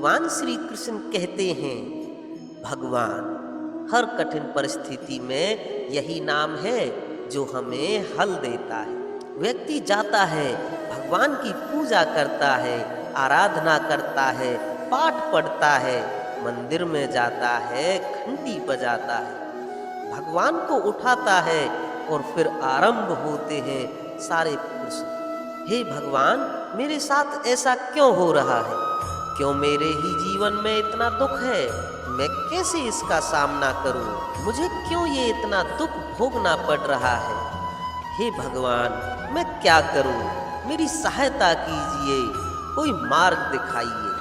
भगवान श्री कृष्ण कहते हैं, भगवान हर कठिन परिस्थिति में यही नाम है जो हमें हल देता है। व्यक्ति जाता है, भगवान की पूजा करता है, आराधना करता है, पाठ पढ़ता है, मंदिर में जाता है, घंटी बजाता है, भगवान को उठाता है और फिर आरंभ होते हैं सारे प्रश्न। हे भगवान, मेरे साथ ऐसा क्यों हो रहा है? क्यों मेरे ही जीवन में इतना दुख है? मैं कैसे इसका सामना करूं? मुझे क्यों ये इतना दुख भोगना पड़ रहा है? हे भगवान, मैं क्या करूं? मेरी सहायता कीजिए, कोई मार्ग दिखाइए।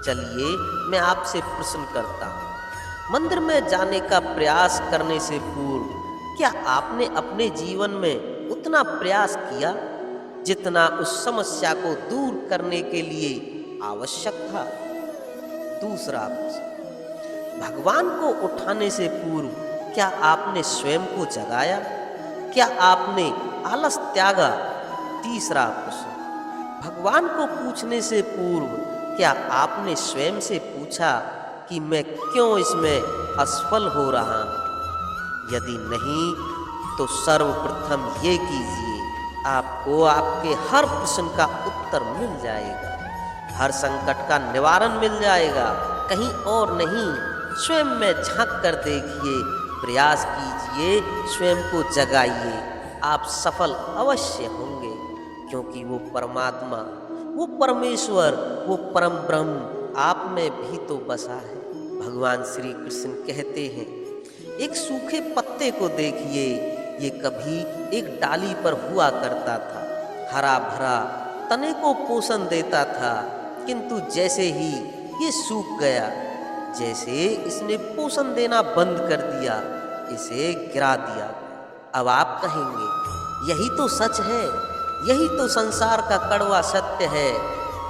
चलिए मैं आपसे प्रश्न करता हूं, मंदिर में जाने का प्रयास करने से पूर्व क्या आपने अपने जीवन में उतना प्रयास किया जितना उस समस्या को दूर करने के लिए आवश्यक था? दूसरा प्रश्न, भगवान को उठाने से पूर्व क्या आपने स्वयं को जगाया? क्या आपने आलस त्यागा? तीसरा प्रश्न, भगवान को पूछने से पूर्व क्या आपने स्वयं से पूछा कि मैं क्यों इसमें असफल हो रहा हूं? यदि नहीं तो सर्वप्रथम ये कीजिए, आपको आपके हर प्रश्न का उत्तर मिल जाएगा, हर संकट का निवारण मिल जाएगा। कहीं और नहीं, स्वयं में झांक कर देखिए, प्रयास कीजिए, स्वयं को जगाइए, आप सफल अवश्य होंगे, क्योंकि वो परमात्मा, वो परमेश्वर, वो परम ब्रह्म आप में भी तो बसा है। भगवान श्री कृष्ण कहते हैं, एक सूखे पत्ते को देखिए, ये कभी एक डाली पर हुआ करता था, हरा भरा, तने को पोषण देता था, किंतु जैसे ही ये सूख गया, जैसे इसने पोषण देना बंद कर दिया, इसे गिरा दिया। अब आप कहेंगे, यही तो सच है, यही तो संसार का कड़वा सत्य है।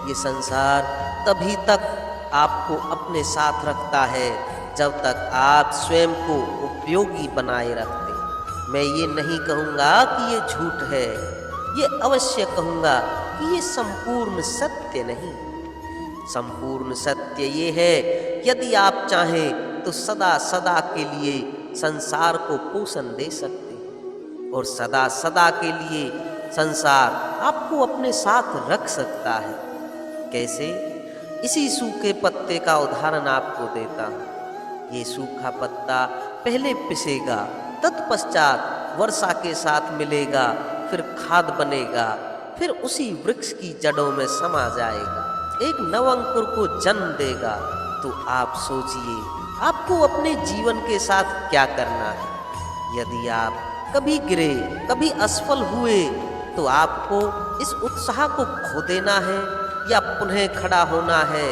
ये संसार तभी तक आपको अपने साथ रखता है जब तक आप स्वयं को उपयोगी बनाए रखते। मैं ये नहीं कहूँगा कि ये झूठ है, ये अवश्य कहूँगा कि ये संपूर्ण सत्य नहीं। संपूर्ण सत्य ये है, यदि आप चाहें तो सदा सदा के लिए संसार को पोषण दे सकते हैं, और सदा सदा के लिए संसार आपको अपने साथ रख सकता है। कैसे? इसी सूखे पत्ते का उदाहरण आपको देता हूँ। ये सूखा पत्ता पहले पिसेगा, तत्पश्चात वर्षा के साथ मिलेगा, फिर खाद बनेगा, फिर उसी वृक्ष की जड़ों में समा जाएगा, एक नवंकुर को जन्म देगा। तो आप सोचिए, आपको अपने जीवन के साथ क्या करना है? यदि आप कभी गिरे, कभी असफल हुए, तो आपको इस उत्साह को खो देना है या पुनः खड़ा होना है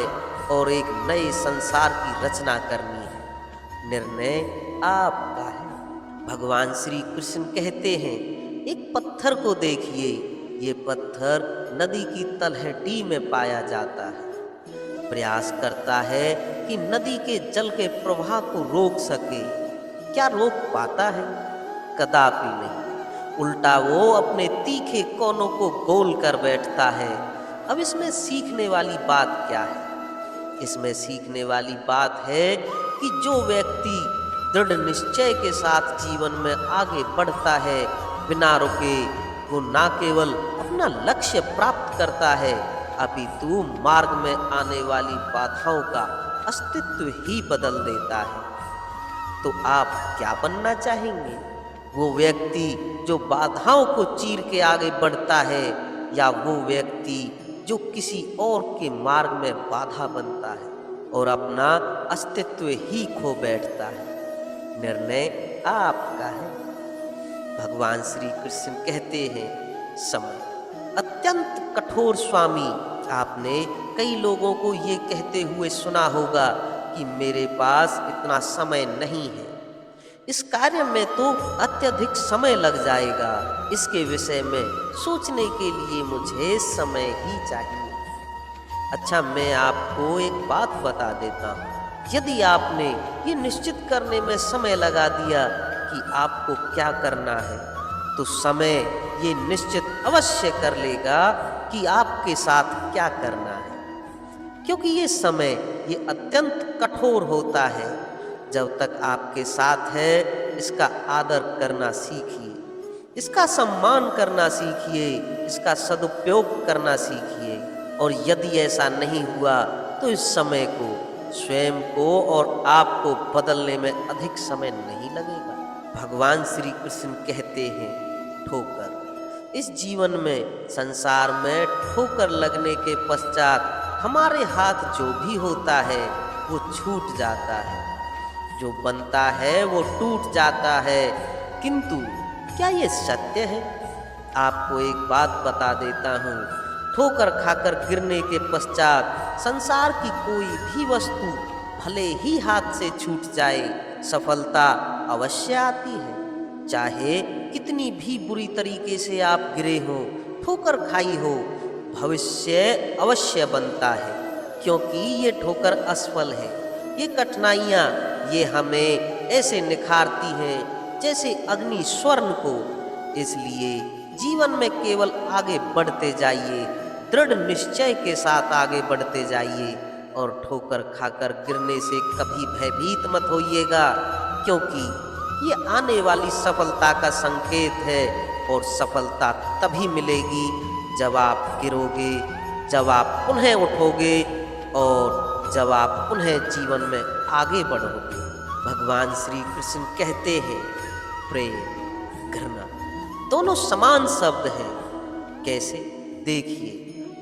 और एक नए संसार की रचना करनी है? निर्णय आपका है। भगवान श्री कृष्ण कहते हैं, एक पत्थर को देखिए, ये पत्थर नदी की तलहटी में पाया जाता है, प्रयास करता है कि नदी के जल के प्रवाह को रोक सके। क्या रोक पाता है? कदापि नहीं, उल्टा वो अपने तीखे कोनों को गोल कर बैठता है। अब इसमें सीखने वाली बात क्या है? इसमें सीखने वाली बात है कि जो व्यक्ति दृढ़ निश्चय के साथ जीवन में आगे बढ़ता है बिना रुके, वो न केवल अपना लक्ष्य प्राप्त करता है, अपितु मार्ग में आने वाली बाधाओं का अस्तित्व ही बदल देता है। तो आप क्या बनना चाहेंगे? वो व्यक्ति जो बाधाओं को चीर के आगे बढ़ता है, या वो व्यक्ति जो किसी और के मार्ग में बाधा बनता है और अपना अस्तित्व ही खो बैठता है? निर्णय आपका है। भगवान श्री कृष्ण कहते हैं, समय अत्यंत कठोर स्वामी। आपने कई लोगों को ये कहते हुए सुना होगा कि मेरे पास इतना समय नहीं है, इस कार्य में तो अत्यधिक समय लग जाएगा, इसके विषय में सोचने के लिए मुझे समय ही चाहिए। अच्छा, मैं आपको एक बात बता देता हूँ, यदि आपने ये निश्चित करने में समय लगा दिया कि आपको क्या करना है, तो समय ये निश्चित अवश्य कर लेगा कि आपके साथ क्या करना है। क्योंकि ये समय ये अत्यंत कठोर होता है। जब तक आपके साथ है इसका आदर करना सीखिए, इसका सम्मान करना सीखिए, इसका सदुपयोग करना सीखिए। और यदि ऐसा नहीं हुआ तो इस समय को, स्वयं को और आपको बदलने में अधिक समय नहीं लगेगा। भगवान श्री कृष्ण कहते हैं ठोकर। इस जीवन में, संसार में ठोकर लगने के पश्चात हमारे हाथ जो भी होता है वो छूट जाता है, जो बनता है वो टूट जाता है। किंतु क्या ये सत्य है? आपको एक बात बता देता हूँ, ठोकर खाकर गिरने के पश्चात संसार की कोई भी वस्तु भले ही हाथ से छूट जाए, सफलता अवश्य आती है। चाहे कितनी भी बुरी तरीके से आप गिरे हो, ठोकर खाई हो, भविष्य अवश्य बनता है। क्योंकि ये ठोकर असफल है, ये कठिनाइयाँ ये हमें ऐसे निखारती हैं जैसे अग्नि स्वर्ण को। इसलिए जीवन में केवल आगे बढ़ते जाइए, दृढ़ निश्चय के साथ आगे बढ़ते जाइए और ठोकर खाकर गिरने से कभी भयभीत मत होइएगा, क्योंकि ये आने वाली सफलता का संकेत है। और सफलता तभी मिलेगी जब आप गिरोगे, जब आप पुनः उठोगे और जब आप पुनः जीवन में आगे बढ़ोगे। भगवान श्री कृष्ण कहते हैं प्रेम, घृणा दोनों समान शब्द हैं। कैसे? देखिए,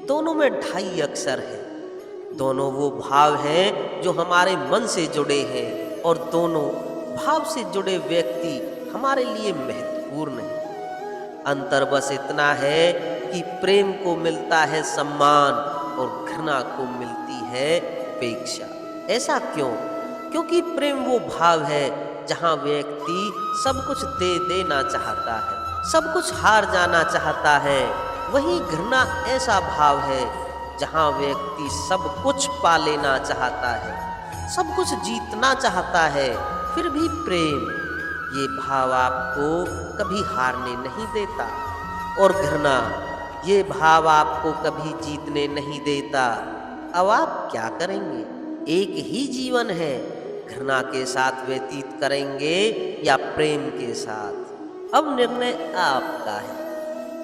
दोनों में 2.5 अक्षर है। दोनों वो भाव हैं जो हमारे मन से जुड़े हैं, और दोनों भाव से जुड़े व्यक्ति हमारे लिए महत्वपूर्ण हैं। अंतर बस इतना है कि प्रेम को मिलता है सम्मान और घृणा को मिलती है अपेक्षा। ऐसा क्यों? क्योंकि प्रेम वो भाव है जहाँ व्यक्ति सब कुछ दे देना चाहता है, सब कुछ हार जाना चाहता है। वहीं घृणा ऐसा भाव है जहाँ व्यक्ति सब कुछ पा लेना चाहता है, सब कुछ जीतना चाहता है। फिर भी प्रेम ये भाव आपको कभी हारने नहीं देता, और घृणा ये भाव आपको कभी जीतने नहीं देता। अब आप क्या करेंगे? एक ही जीवन है, घृणा के साथ व्यतीत करेंगे या प्रेम के साथ? अब निर्णय आपका है।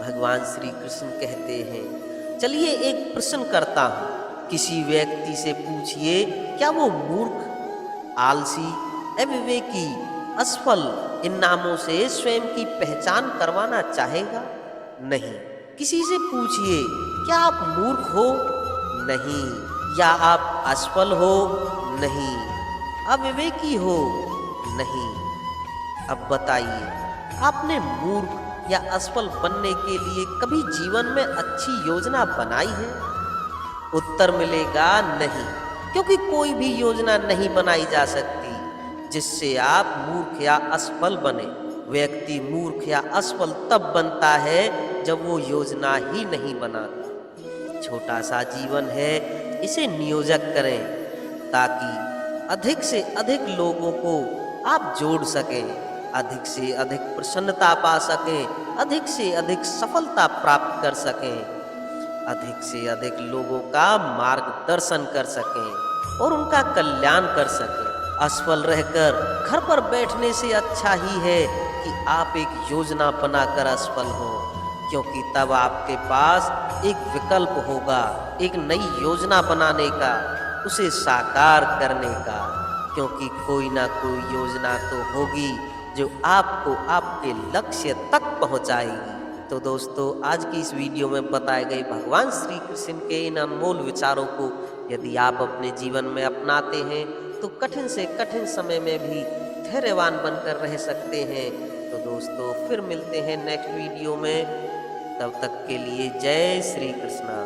भगवान श्री कृष्ण कहते हैं, चलिए एक प्रश्न करता हूँ, किसी व्यक्ति से पूछिए, क्या वो मूर्ख, आलसी, अविवेकी, असफल इन नामों से स्वयं की पहचान करवाना चाहेगा? नहीं। किसी से पूछिए, क्या आप मूर्ख हो? नहीं। या आप असफल हो? नहीं। अविवेकी हो? नहीं। अब बताइए, आपने मूर्ख या असफल बनने के लिए कभी जीवन में अच्छी योजना बनाई है? उत्तर मिलेगा नहीं, क्योंकि कोई भी योजना नहीं बनाई जा सकती जिससे आप मूर्ख या असफल बने। व्यक्ति मूर्ख या असफल तब बनता है जब वो योजना ही नहीं बनाता। छोटा सा जीवन है, इसे नियोजक करें ताकि अधिक से अधिक लोगों को आप जोड़ सकें, अधिक से अधिक प्रसन्नता पा सकें, अधिक से अधिक सफलता प्राप्त कर सकें, अधिक से अधिक लोगों का मार्गदर्शन कर सकें और उनका कल्याण कर सकें। असफल रहकर घर पर बैठने से अच्छा ही है कि आप एक योजना बनाकर असफल हो, क्योंकि तब आपके पास एक विकल्प होगा, एक नई योजना बनाने का, उसे साकार करने का। क्योंकि कोई ना कोई योजना तो होगी जो आपको आपके लक्ष्य तक पहुंचाएगी। तो दोस्तों, आज की इस वीडियो में बताए गए भगवान श्री कृष्ण के इन अनमोल विचारों को यदि आप अपने जीवन में अपनाते हैं तो कठिन से कठिन समय में भी धैर्यवान बनकर रह सकते हैं। तो दोस्तों, फिर मिलते हैं नेक्स्ट वीडियो में। तब तक के लिए जय श्री कृष्णा।